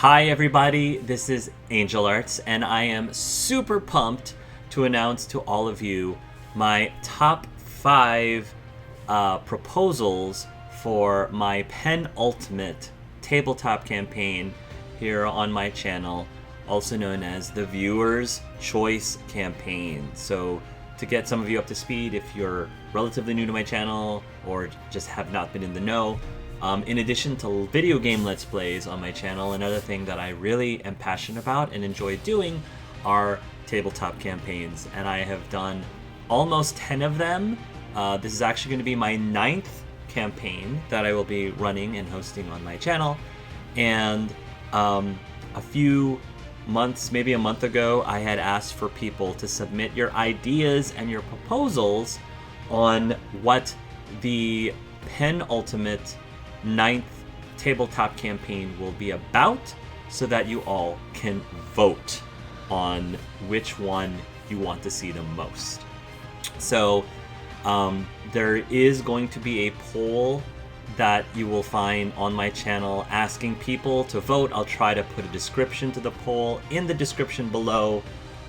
Hi everybody, this is Angel Arts, and I am super pumped to announce to all of you my top 5 proposals for my penultimate tabletop campaign here on my channel, also known as the Viewer's Choice Campaign. So to get some of you up to speed, if you're relatively new to my channel or just have not been in the know, in addition to video game Let's Plays on my channel, another thing that I really am passionate about and enjoy doing are tabletop campaigns. And I have done almost 10 of them. This is actually going to be my 9th campaign that I will be running and hosting on my channel. And a few months, maybe a month ago, I had asked for people to submit your ideas and your proposals on what the penultimate 9th tabletop campaign will be about, so that you all can vote on which one you want to see the most. So there is going to be a poll that you will find on my channel asking people to vote. I'll try to put a description to the poll in the description below.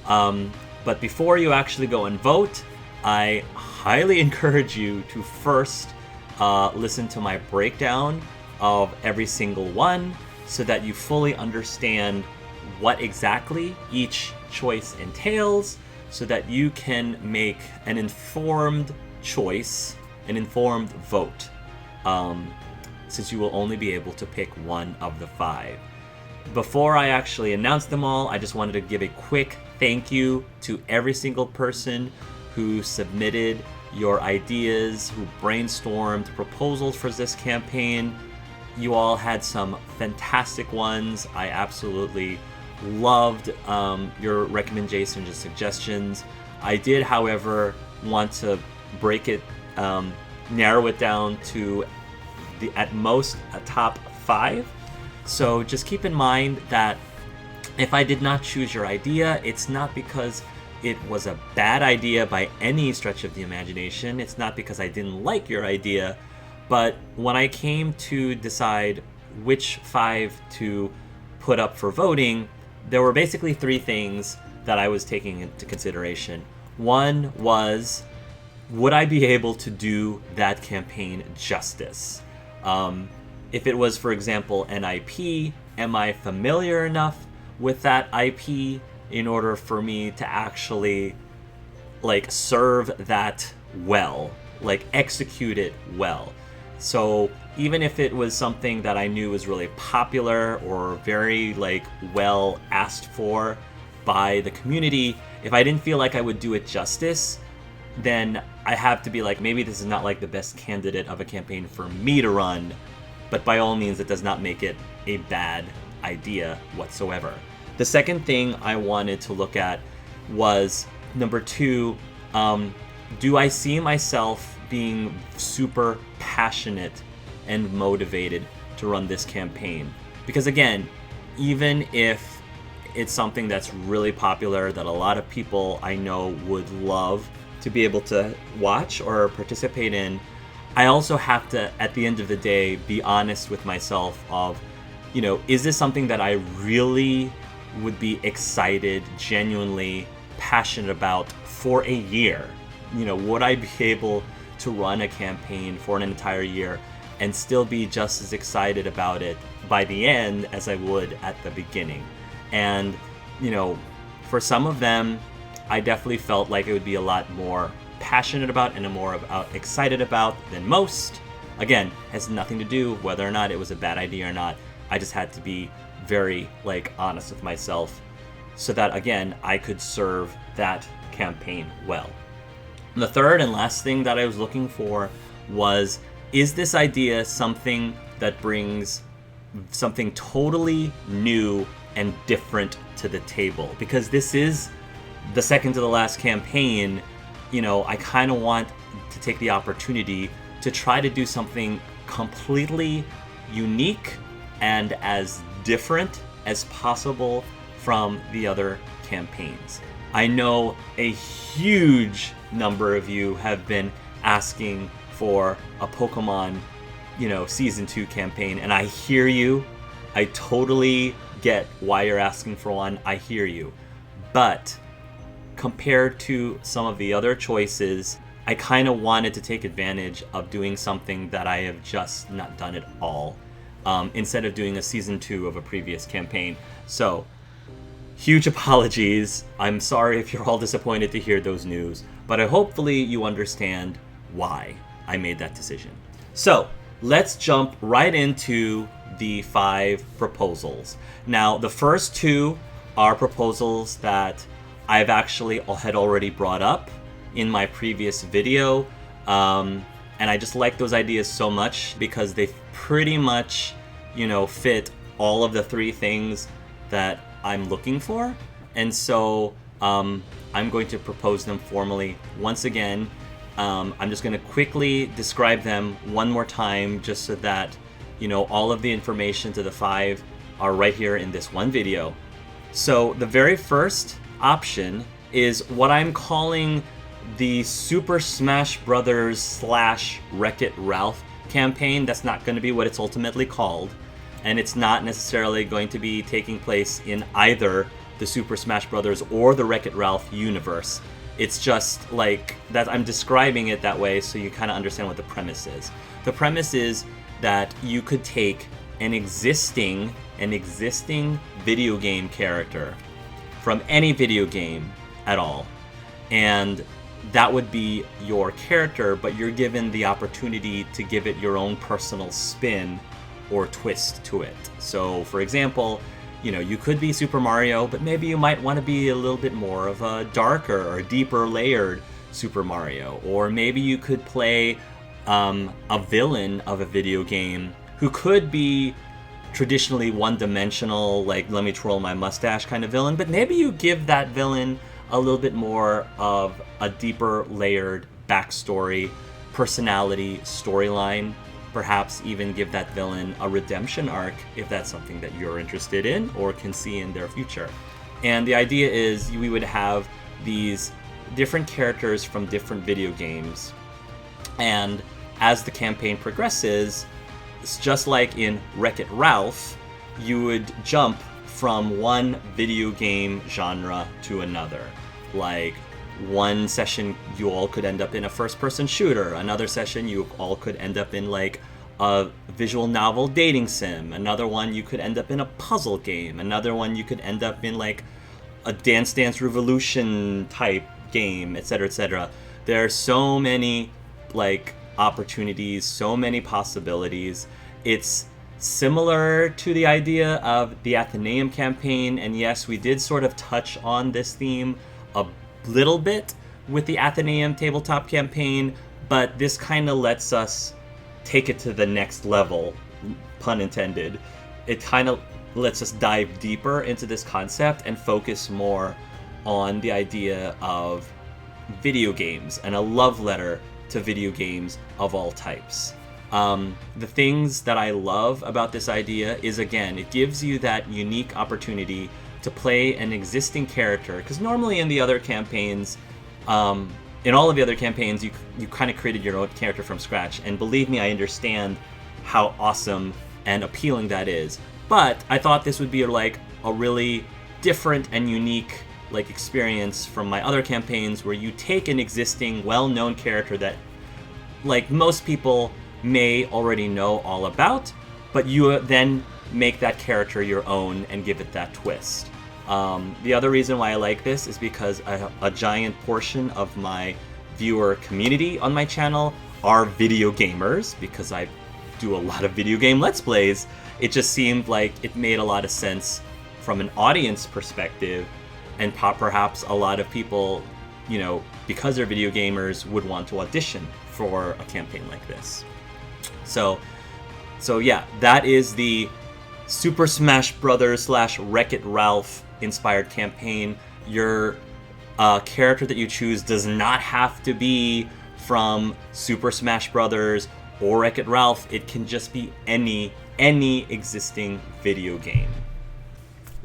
But before you actually go and vote, I highly encourage you to first listen to my breakdown of every single one, so that you fully understand what exactly each choice entails, so that you can make an informed choice, an informed vote, since you will only be able to pick one of the 5. Before I actually announce them all, I just wanted to give a quick thank you to every single person who submitted your ideas, who brainstormed proposals for this campaign. You all had some fantastic ones. I absolutely loved your recommendations and suggestions. I did, however, want to break it, narrow it down to at most a top 5. So just keep in mind that if I did not choose your idea, it's not because it was a bad idea by any stretch of the imagination. It's not because I didn't like your idea. But when I came to decide which 5 to put up for voting, there were basically 3 things that I was taking into consideration. One was, would I be able to do that campaign justice? If it was, for example, an IP, am I familiar enough with that IP in order for me to actually serve that well, execute it well? So even if it was something that I knew was really popular or very well asked for by the community, if I didn't feel like I would do it justice, then I have to be maybe this is not the best candidate of a campaign for me to run, but by all means it does not make it a bad idea whatsoever. The second thing I wanted to look at was, number 2, do I see myself being super passionate and motivated to run this campaign? Because again, even if it's something that's really popular that a lot of people I know would love to be able to watch or participate in, I also have to, at the end of the day, be honest with myself of, is this something that I really would be excited, genuinely passionate about for a year? Would I be able to run a campaign for an entire year and still be just as excited about it by the end as I would at the beginning? And, for some of them, I definitely felt like it would be a lot more passionate about and more excited about than most. Again, has nothing to do whether or not it was a bad idea or not. I just had to be very honest with myself, so that again I could serve that campaign well. And the third and last thing that I was looking for was, is this idea something that brings something totally new and different to the table? Because this is the second to the last campaign, I kind of want to take the opportunity to try to do something completely unique and as different as possible from the other campaigns. I know a huge number of you have been asking for a Pokemon, Season 2 campaign, and I hear you. I totally get why you're asking for one. I hear you. But compared to some of the other choices, I kind of wanted to take advantage of doing something that I have just not done at all, instead of doing a season 2 of a previous campaign. So, huge apologies. I'm sorry if you're all disappointed to hear those news, but hopefully you understand why I made that decision. So, let's jump right into the 5 proposals. Now, the first 2 are proposals that I've actually had already brought up in my previous video, and I just like those ideas so much because they pretty much, fit all of the 3 things that I'm looking for. And so I'm going to propose them formally once again. I'm just going to quickly describe them one more time just so that all of the information to the 5 are right here in this one video. So the very first option is what I'm calling the Super Smash Brothers / Wreck-It Ralph campaign. That's not going to be what it's ultimately called, and it's not necessarily going to be taking place in either the Super Smash Brothers or the Wreck-It Ralph universe. It's just like that. I'm describing it that way so you kind of understand what the premise is. The premise is that you could take an existing video game character from any video game at all, and that would be your character, but you're given the opportunity to give it your own personal spin or twist to it. So, for example, you could be Super Mario, but maybe you might want to be a little bit more of a darker or deeper layered Super Mario. Or maybe you could play a villain of a video game who could be traditionally one-dimensional, like let me twirl my mustache kind of villain, but maybe you give that villain a little bit more of a deeper layered backstory, personality, storyline. Perhaps even give that villain a redemption arc if that's something that you're interested in or can see in their future. And the idea is we would have these different characters from different video games, and as the campaign progresses, it's just like in Wreck-It Ralph, you would jump from one video game genre to another. Like, one session you all could end up in a first-person shooter, another session you all could end up in like a visual novel dating sim, another one you could end up in a puzzle game, another one you could end up in like a Dance Dance Revolution type game, etc., etc. There are so many like opportunities, so many possibilities. It's similar to the idea of the Athenaeum campaign, and yes, we did sort of touch on this theme a little bit with the Athenaeum tabletop campaign, but this kind of lets us take it to the next level, pun intended. It kind of lets us dive deeper into this concept and focus more on the idea of video games and a love letter to video games of all types. The things that I love about this idea is, again, it gives you that unique opportunity to play an existing character, because normally in the other campaigns, in all of the other campaigns, you kind of created your own character from scratch, and believe me, I understand how awesome and appealing that is. But I thought this would be like a really different and unique like experience from my other campaigns, where you take an existing, well-known character that like most people may already know all about, but you then make that character your own and give it that twist. The other reason why I like this is because a giant portion of my viewer community on my channel are video gamers, because I do a lot of video game Let's Plays. It just seemed like it made a lot of sense from an audience perspective, and perhaps a lot of people, because they're video gamers, would want to audition for a campaign like this. So yeah, that is the Super Smash Brothers / Wreck-It Ralph inspired campaign. Your character that you choose does not have to be from Super Smash Brothers or Wreck-It Ralph. It can just be any existing video game.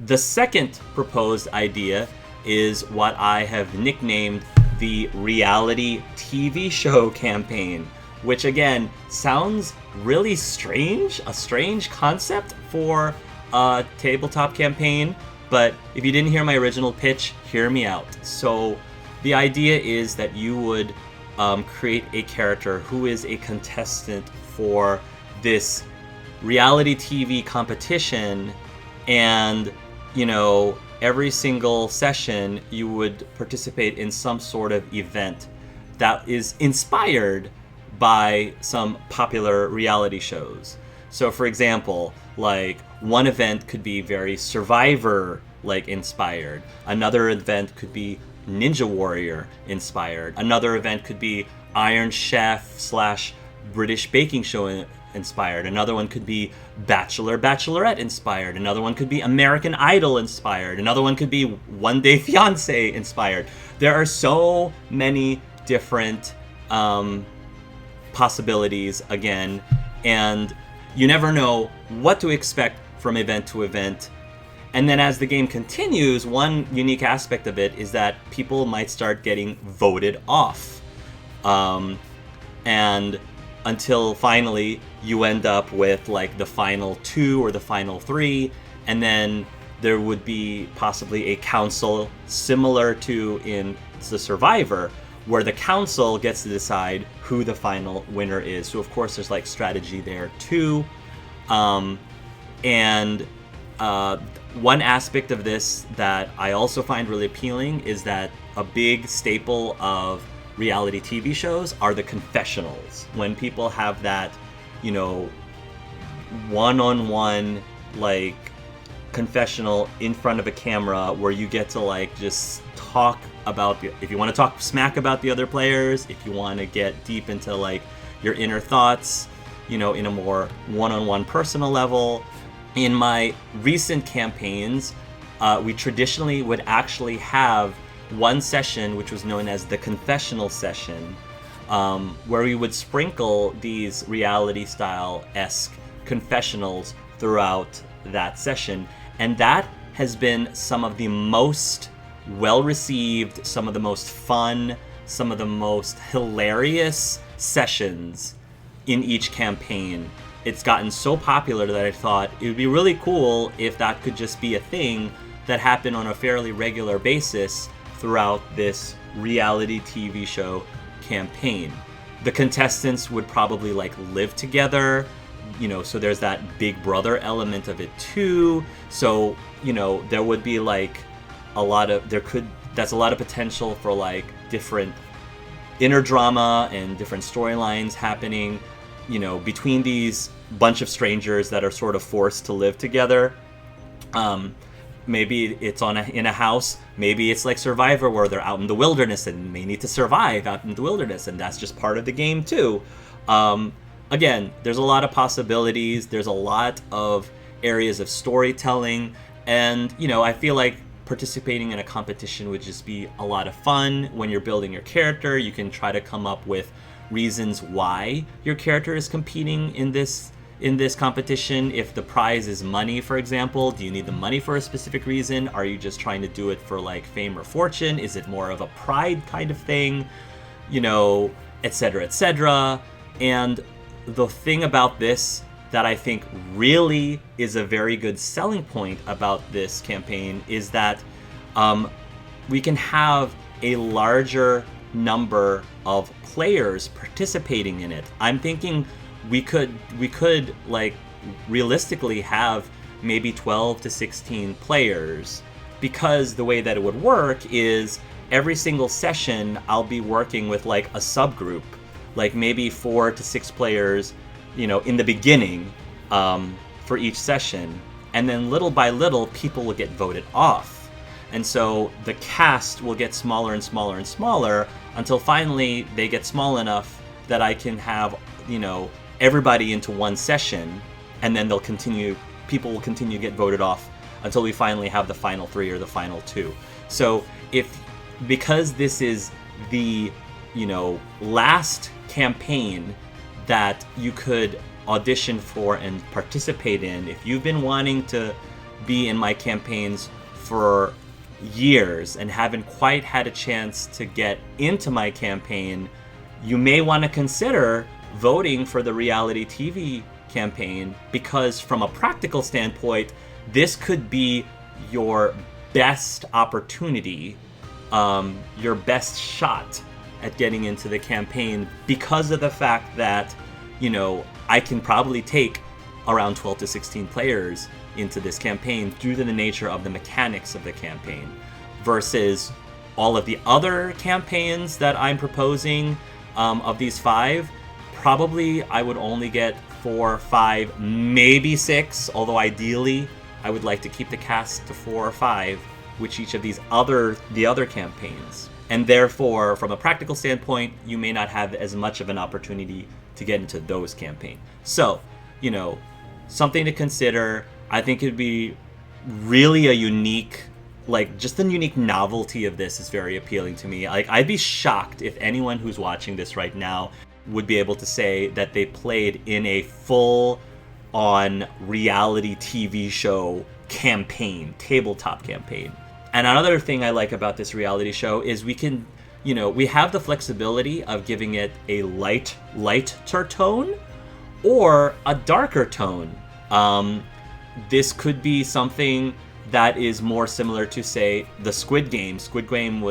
The second proposed idea is what I have nicknamed the reality TV show campaign, which again sounds really strange, a strange concept for tabletop campaign, but if you didn't hear my original pitch, hear me out. So the idea is that you would create a character who is a contestant for this reality TV competition, and every single session you would participate in some sort of event that is inspired by some popular reality shows. So for example, like one event could be very Survivor like inspired, another event could be Ninja Warrior inspired, another event could be Iron Chef / British Baking Show inspired, another one could be Bachelorette inspired, another one could be American Idol inspired, another one could be One Day Fiancé inspired. There are so many different possibilities again, and you never know what to expect from event to event. And then as the game continues, one unique aspect of it is that people might start getting voted off. And until finally you end up with like the final 2 or the final 3, and then there would be possibly a council similar to in the Survivor, where the council gets to decide who the final winner is. So of course there's like strategy there too. One aspect of this that I also find really appealing is that a big staple of reality TV shows are the confessionals. When people have that, one-on-one like confessional in front of a camera where you get to like just talk about if you want to talk smack about the other players, if you want to get deep into like your inner thoughts, in a more one-on-one personal level. In my recent campaigns, we traditionally would actually have one session which was known as the confessional session, where we would sprinkle these reality-style-esque confessionals throughout that session. And that has been some of the most well-received, some of the most fun, some of the most hilarious sessions in each campaign. It's gotten so popular that I thought it would be really cool if that could just be a thing that happened on a fairly regular basis throughout this reality TV show campaign. The contestants would probably like live together, so there's that big brother element of it too. So, there would be like that's a lot of potential for like different inner drama and different storylines happening, between these bunch of strangers that are sort of forced to live together. Maybe it's in a house. Maybe it's like Survivor, where they're out in the wilderness and may need to survive out in the wilderness, and that's just part of the game too. Again, there's a lot of possibilities. There's a lot of areas of storytelling, and I feel like participating in a competition would just be a lot of fun. When you're building your character, you can try to come up with reasons why your character is competing in this competition. If the prize is money, for example, do you need the money for a specific reason? Are you just trying to do it for like fame or fortune? Is it more of a pride kind of thing? Etc., etc. And the thing about this that I think really is a very good selling point about this campaign is that we can have a larger number of players participating in it. I'm thinking we could like realistically have maybe 12 to 16 players, because the way that it would work is every single session I'll be working with like a subgroup, like maybe 4 to 6 players, in the beginning for each session, and then little by little people will get voted off, and so the cast will get smaller and smaller and smaller until finally they get small enough that I can have everybody into one session, and then people will continue to get voted off until we finally have the final 3 or the final 2. So because this is the last campaign that you could audition for and participate in, if you've been wanting to be in my campaigns for years and haven't quite had a chance to get into my campaign, you may want to consider voting for the reality TV campaign, because from a practical standpoint, this could be your best opportunity, your best shot at getting into the campaign, because of the fact that, you know, I can probably take around 12 to 16 players into this campaign due to the nature of the mechanics of the campaign, versus all of the other campaigns that I'm proposing, of these 5, probably I would only get 4, 5, maybe 6, although ideally I would like to keep the cast to 4 or 5 with each of the other campaigns. And therefore, from a practical standpoint, you may not have as much of an opportunity to get into those campaigns. So, you know, something to consider. I think it'd be really a unique, like, just the unique novelty of this is very appealing to me. Like, I'd be shocked if anyone who's watching this right now would be able to say that they played in a full-on reality TV show campaign, tabletop campaign. And another thing I like about this reality show is we can, you know, we have the flexibility of giving it a lighter tone or a darker tone. This could be something that is more similar to, say, the Squid Game. Squid Game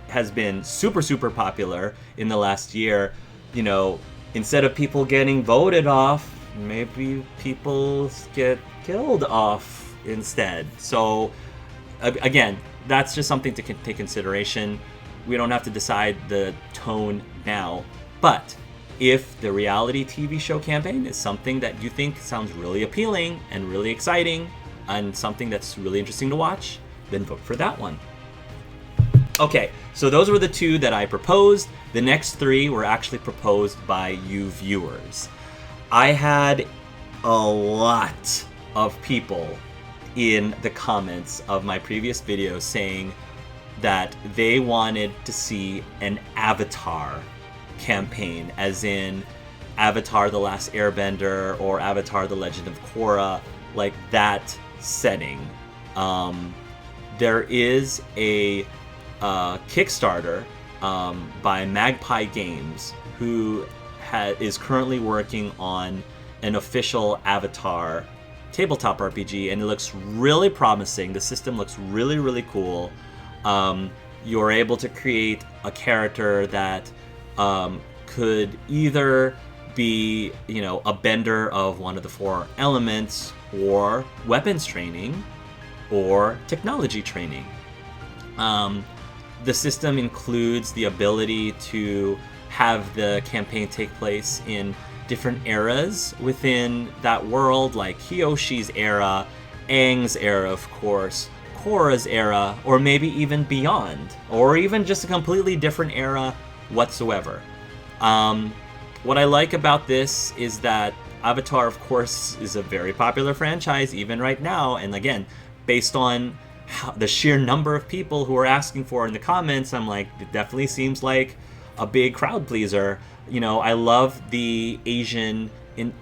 has been super popular in the last year. You know, instead of people getting voted off, maybe people get killed off instead. So again, that's just something to take consideration. We don't have to decide the tone now, but if the reality TV show campaign is something that you think sounds really appealing and really exciting and something that's really interesting to watch, then vote for that one. Okay, so those were the 2 that I proposed. The next 3 were actually proposed by you viewers. I had a lot of people in the comments of my previous video saying that they wanted to see an Avatar campaign, as in Avatar The Last Airbender or Avatar The Legend of Korra, like that setting. There is a Kickstarter by Magpie Games, who is currently working on an official Avatar tabletop RPG, and it looks really promising. The system looks really cool. You're able to create a character that could either be, you know, a bender of one of the 4 elements, or weapons training, or technology training. The system includes the ability to have the campaign take place in different eras within that world, like Kyoshi's era, Aang's era, of course, Korra's era, or maybe even beyond, or even just a completely different era whatsoever. What I like about this is that Avatar, of course, is a very popular franchise even right now, and again, based on the sheer number of people who are asking for it in the comments, I'm like, it definitely seems like a big crowd pleaser. You know, I love the Asian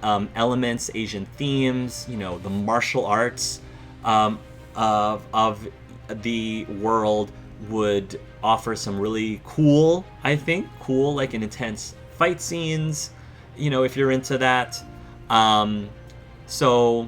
elements, Asian themes, you know, the martial arts of the world would offer some really cool, like an intense fight scenes, you know, if you're into that. So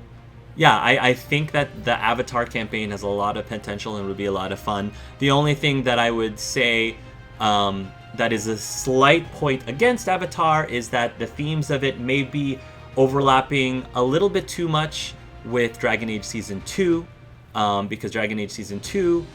yeah, I think that the Avatar campaign has a lot of potential and would be a lot of fun. The only thing that I would say that is a slight point against Avatar is that the themes of it may be overlapping a little bit too much with Dragon Age Season 2, because Dragon Age Season 2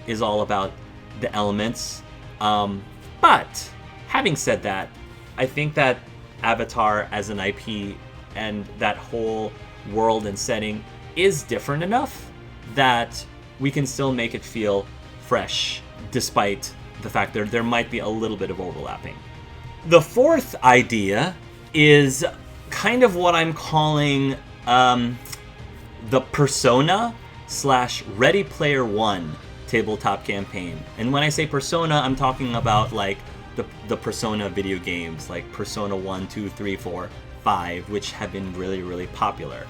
is all about the elements. But having said that, I think that Avatar as an IP and that whole world and setting is different enough that we can still make it feel fresh, despite the fact that there might be a little bit of overlapping. The 4th idea is kind of what I'm calling the Persona / Ready Player One tabletop campaign. And when I say Persona, I'm talking about like the Persona video games, like Persona 1, 2, 3, 4, 5, which have been really popular.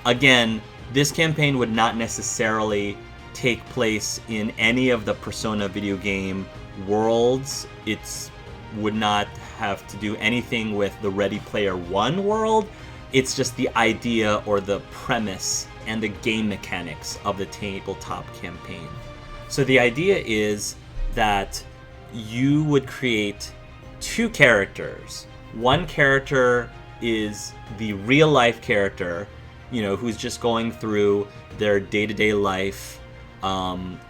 Again, this campaign would not necessarily take place in any of the Persona video game worlds. It would not have to do anything with the Ready Player One world, It's just the idea or the premise and the game mechanics of the tabletop campaign. So the idea is that you would create two characters. One character is the real life character, who's just going through their day-to-day life,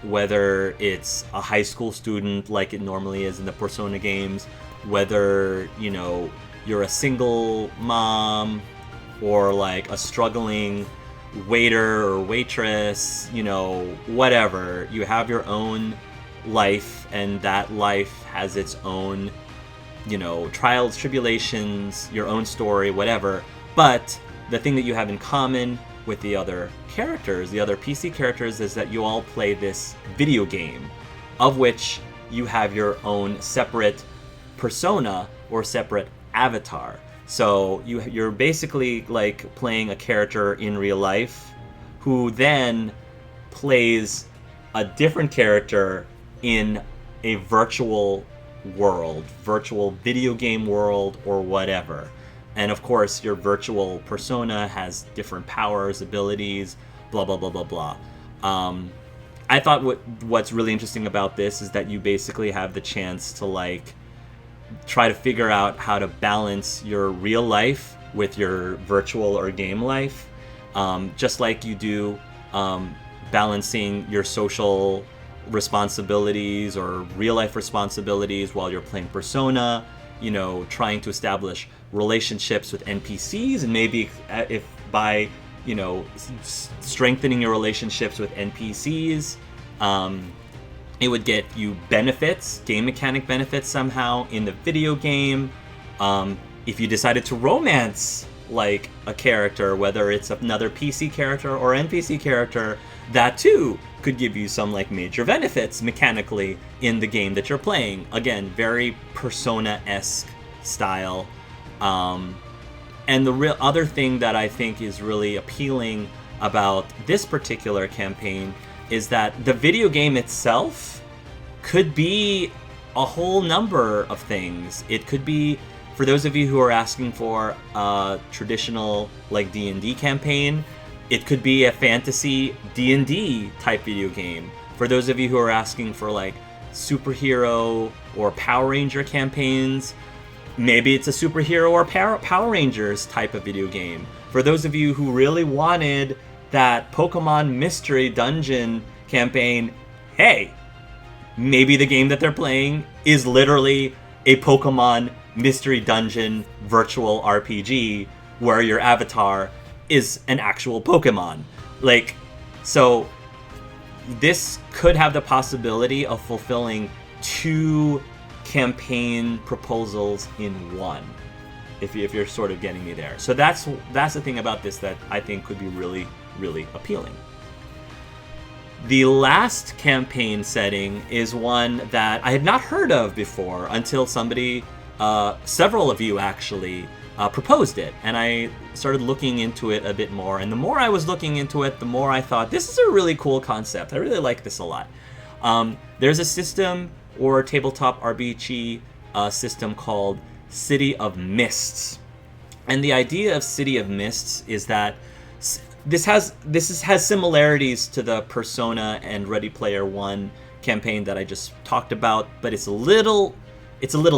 whether it's a high school student like it normally is in the Persona games, whether, you're a single mom or like a struggling waiter or waitress, whatever. You have your own life, and that life has its own, trials, tribulations, your own story, whatever. But the thing that you have in common with the other characters, the other PC characters, is that you all play this video game, of which you have your own separate persona or separate avatar. So you're basically like playing a character in real life who then plays a different character in a virtual world, virtual video game world, or whatever. And of course, your virtual persona has different powers, abilities, blah, blah, blah, blah, blah. I thought what's really interesting about this is that you basically have the chance to like try to figure out how to balance your real life with your virtual or game life, just like you do balancing your social responsibilities or real life responsibilities while you're playing Persona, trying to establish relationships with NPCs, and maybe if by strengthening your relationships with NPCs, it would get you benefits, game mechanic benefits somehow in the video game. If you decided to romance like a character, whether it's another PC character or NPC character, that too could give you some like major benefits mechanically in the game that you're playing. Again, very Persona-esque style. And the real other thing that I think is really appealing about this particular campaign is that the video game itself could be a whole number of things. It could be, for those of you who are asking for a traditional like D&D campaign, it could be a fantasy D&D type video game. For those of you who are asking for like superhero or Power Ranger campaigns, maybe it's a superhero or Power Rangers type of video game. For those of you who really wanted that Pokemon Mystery Dungeon campaign, hey, maybe the game that they're playing is literally a Pokemon Mystery Dungeon virtual RPG where your avatar is an actual Pokemon. Like, so this could have the possibility of fulfilling two campaign proposals in one, if you're sort of getting me there. So that's the thing about this that I think could be really, really appealing. The last campaign setting is one that I had not heard of before until somebody, several of you actually, proposed it, and I started looking into it a bit more. And the more I was looking into it, the more I thought, this is a really cool concept. I really like this a lot. There's a system or tabletop RPG system called City of Mists. And the idea of City of Mists is that this has similarities to the Persona and Ready Player One campaign that I just talked about, but it's a little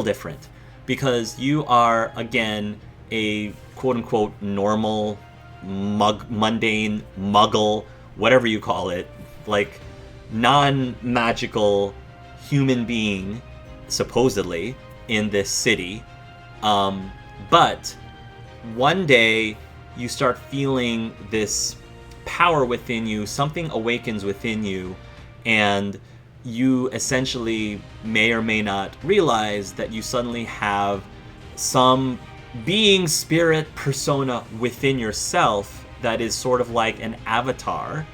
different, because you are, again, a quote-unquote normal, mundane, muggle, whatever you call it, like non-magical human being, supposedly, in this city. But one day you start feeling this power within you, something awakens within you, and you essentially may or may not realize that you suddenly have some being, spirit, persona within yourself that is sort of like an avatar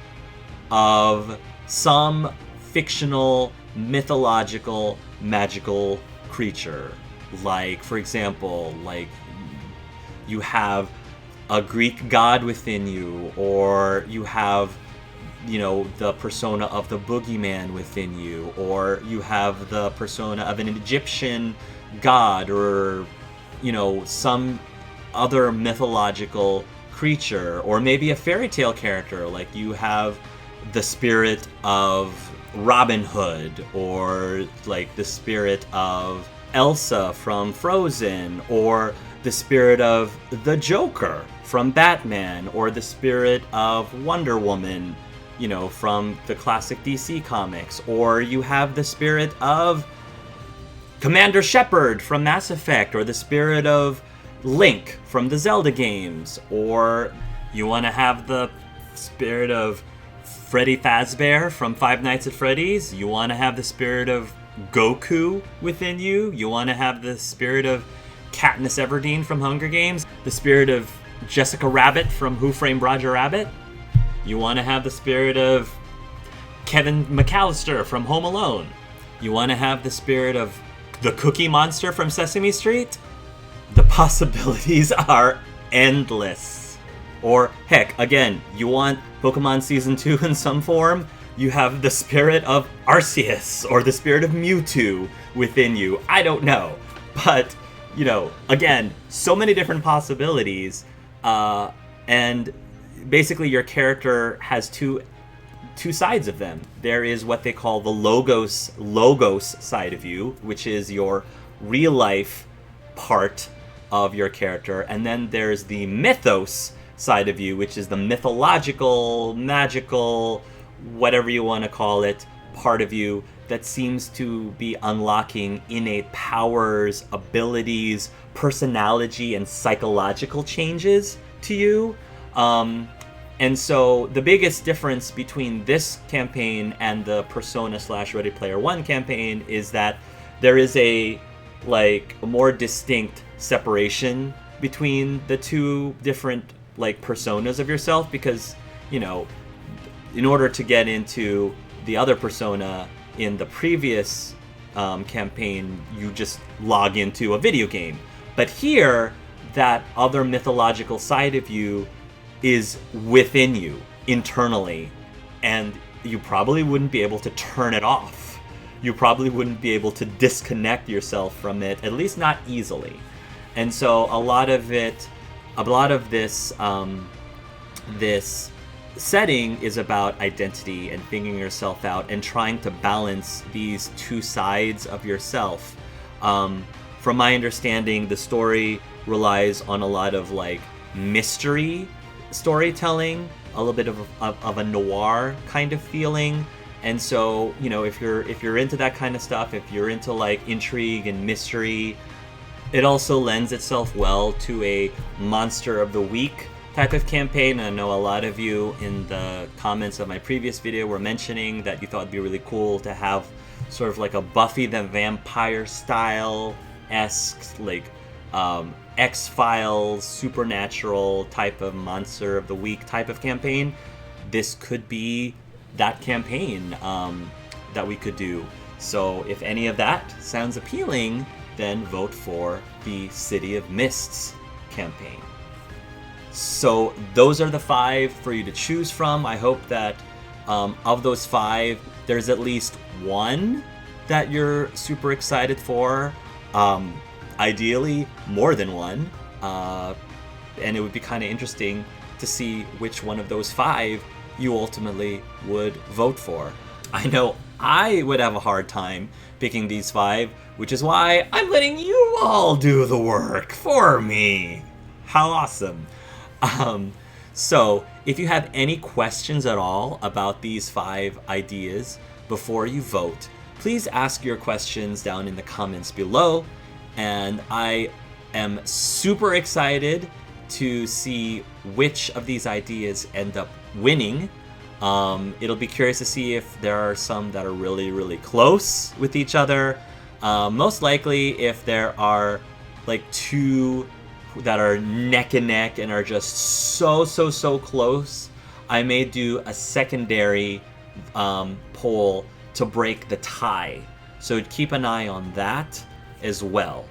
of some fictional, mythological, magical creature. Like, for example, like you have a Greek god within you, or you have, the persona of the boogeyman within you, or you have the persona of an Egyptian god, or, some other mythological creature, or maybe a fairy tale character. Like you have the spirit of Robin Hood, or like the spirit of Elsa from Frozen, or the spirit of the Joker from Batman, or the spirit of Wonder Woman, you know, from the classic DC comics, or you have the spirit of Commander Shepard from Mass Effect, or the spirit of Link from the Zelda games, or you want to have the spirit of Freddy Fazbear from Five Nights at Freddy's, you want to have the spirit of Goku within you, you want to have the spirit of Katniss Everdeen from Hunger Games, the spirit of Jessica Rabbit from Who Framed Roger Rabbit, you want to have the spirit of Kevin McAllister from Home Alone, you want to have the spirit of the Cookie Monster from Sesame Street. The possibilities are endless. Or heck, again, you want Pokemon Season 2 in some form? You have the spirit of Arceus or the spirit of Mewtwo within you. I don't know. But, you know, again, so many different possibilities. And basically your character has two sides of them. There is what they call the logos side of you, which is your real life part of your character, and then there's the mythos side of you, which is the mythological, magical, whatever you want to call it, part of you that seems to be unlocking innate powers, abilities, personality, and psychological changes to you. And so the biggest difference between this campaign and the Persona / Ready Player One campaign is that there is a more distinct separation between the two different personas of yourself, because, you know, in order to get into the other persona in the previous campaign, you just log into a video game. But here, that other mythological side of you is within you internally, and you probably wouldn't be able to turn it off. You probably wouldn't be able to disconnect yourself from it, at least not easily. And so a lot of this setting is about identity and figuring yourself out and trying to balance these two sides of yourself. From my understanding, the story relies on a lot of mystery storytelling, a little bit of a noir kind of feeling. And so, you know, if you're into that kind of stuff, if you're into intrigue and mystery, it also lends itself well to a Monster of the Week type of campaign. I know a lot of you in the comments of my previous video were mentioning that you thought it'd be really cool to have sort of a Buffy the Vampire style-esque, X-Files, supernatural type of Monster of the Week type of campaign. This could be that campaign that we could do. So if any of that sounds appealing, then vote for the City of Mists campaign. So those are the 5 for you to choose from. I hope that of those 5, there's at least one that you're super excited for. Ideally, more than one. And it would be kind of interesting to see which one of those 5 you ultimately would vote for. I know I would have a hard time picking these 5, which is why I'm letting you all do the work for me. How awesome. So if you have any questions at all about these 5 ideas before you vote, please ask your questions down in the comments below. And I am super excited to see which of these ideas end up winning. It'll be curious to see if there are some that are really, really close with each other. Most likely, if there are 2 that are neck and neck and are just so close, I may do a secondary poll to break the tie. So keep an eye on that as well.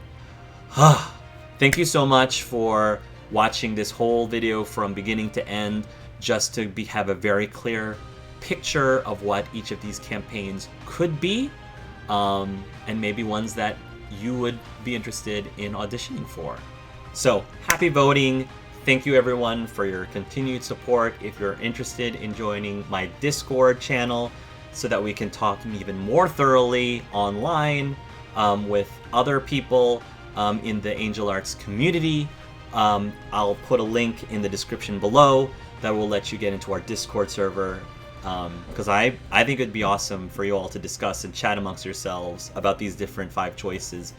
Thank you so much for watching this whole video from beginning to end, just to have a very clear picture of what each of these campaigns could be, and maybe ones that you would be interested in auditioning for. So happy voting. Thank you everyone for your continued support. If you're interested in joining my Discord channel so that we can talk even more thoroughly online with other people in the Angel Arts community, I'll put a link in the description below that will let you get into our Discord server, because I think it'd be awesome for you all to discuss and chat amongst yourselves about these different 5 choices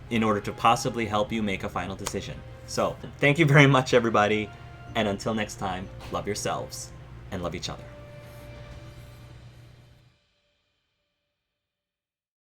in order to possibly help you make a final decision. So thank you very much, everybody, and until next time, love yourselves and love each other.